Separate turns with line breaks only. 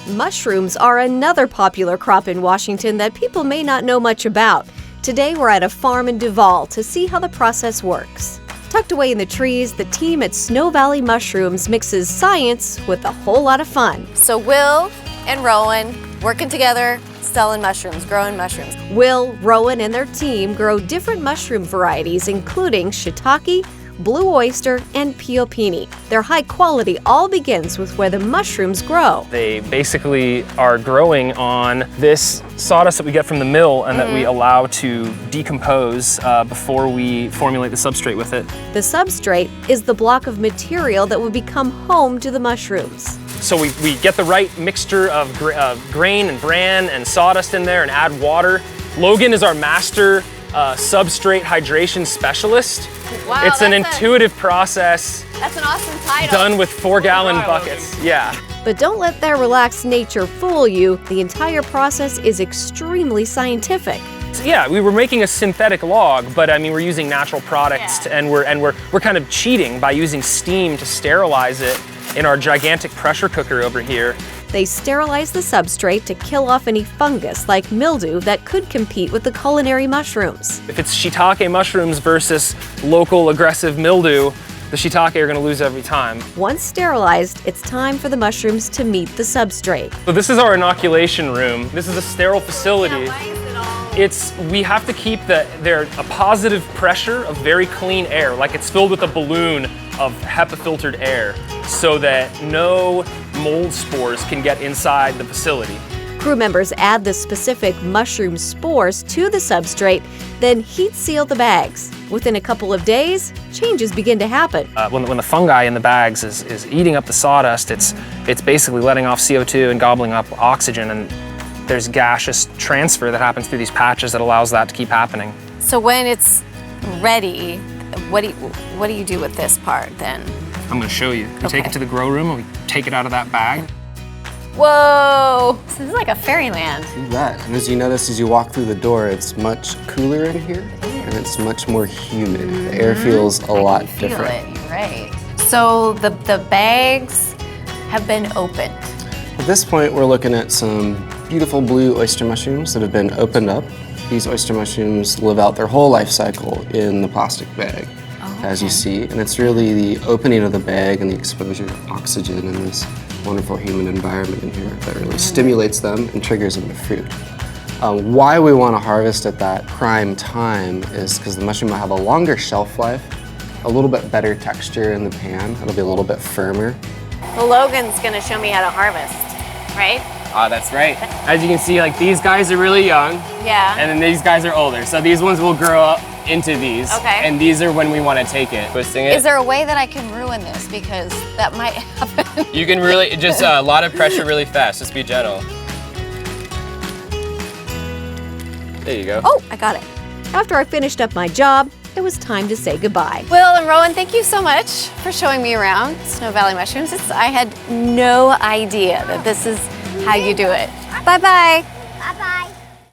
Mushrooms are another popular crop in Washington that people may not know much about. Today we're at a farm in Duvall to see how the process works. Tucked away in the trees, the team at Sno-Valley Mushrooms mixes science with a whole lot of fun.
So Will and Rowan working together, selling mushrooms, growing mushrooms.
Will, Rowan, and their team grow different mushroom varieties, including shiitake, blue oyster, and piopini. Their high quality all begins with where the mushrooms grow.
They basically are growing on this sawdust that we get from the mill and that we allow to decompose before we formulate the substrate with it.
The substrate is the block of material that will become home to the mushrooms.
So we get the right mixture of grain and bran and sawdust in there and add water. Logan is our master substrate hydration specialist.
Wow,
it's an intuitive process.
That's an awesome title.
Done with 4-gallon buckets. Yeah.
But don't let their relaxed nature fool you. The entire process is extremely scientific.
So yeah, we were making a synthetic log, but I mean we're using natural products, and we're kind of cheating by using steam to sterilize it in our gigantic pressure cooker over here.
They sterilize the substrate to kill off any fungus like mildew that could compete with the culinary mushrooms.
If it's shiitake mushrooms versus local aggressive mildew, the shiitake are going to lose every time.
Once sterilized, it's time for the mushrooms to meet the substrate.
So this is our inoculation room. This is a sterile facility.
Yeah, why is it all...
We have to keep there a positive pressure of very clean air, like it's filled with a balloon of HEPA-filtered air, so that no mold spores can get inside the facility.
Crew members add the specific mushroom spores to the substrate, then heat seal the bags. Within a couple of days, changes begin to happen.
When the fungi in the bags is eating up the sawdust, it's basically letting off CO2 and gobbling up oxygen, and there's gaseous transfer that happens through these patches that allows that to keep happening.
So when it's ready, what do you do with this part then?
I'm gonna show you. We take it to the grow room and we take it out of that bag.
Whoa! This is like a fairyland.
You bet. And as you notice as you walk through the door, it's much cooler in here and it's much more humid. The air feels a lot different.
Feel it, you're right. So the bags have been opened.
At this point, we're looking at some beautiful blue oyster mushrooms that have been opened up. These oyster mushrooms live out their whole life cycle in the plastic bag, as you see. And it's really the opening of the bag and the exposure to oxygen in this wonderful human environment in here that really stimulates them and triggers them to fruit. Why we want to harvest at that prime time is because the mushroom will have a longer shelf life, a little bit better texture in the pan. It'll be a little bit firmer.
Well, Logan's gonna show me how to harvest, right?
That's right. As you can see, like these guys are really young.
Yeah.
And then these guys are older. So these ones will grow up into these.
Okay.
And these are when we want to take it. Twisting it.
Is there a way that I can ruin this? Because that might happen.
You can really, just a lot of pressure really fast. Just be gentle. There you go.
Oh, I got it. After I finished up my job, it was time to say goodbye.
Will and Rowan, thank you so much for showing me around Sno-Valley Mushrooms. I had no idea that this is how you do it. Bye-bye.
Bye-bye.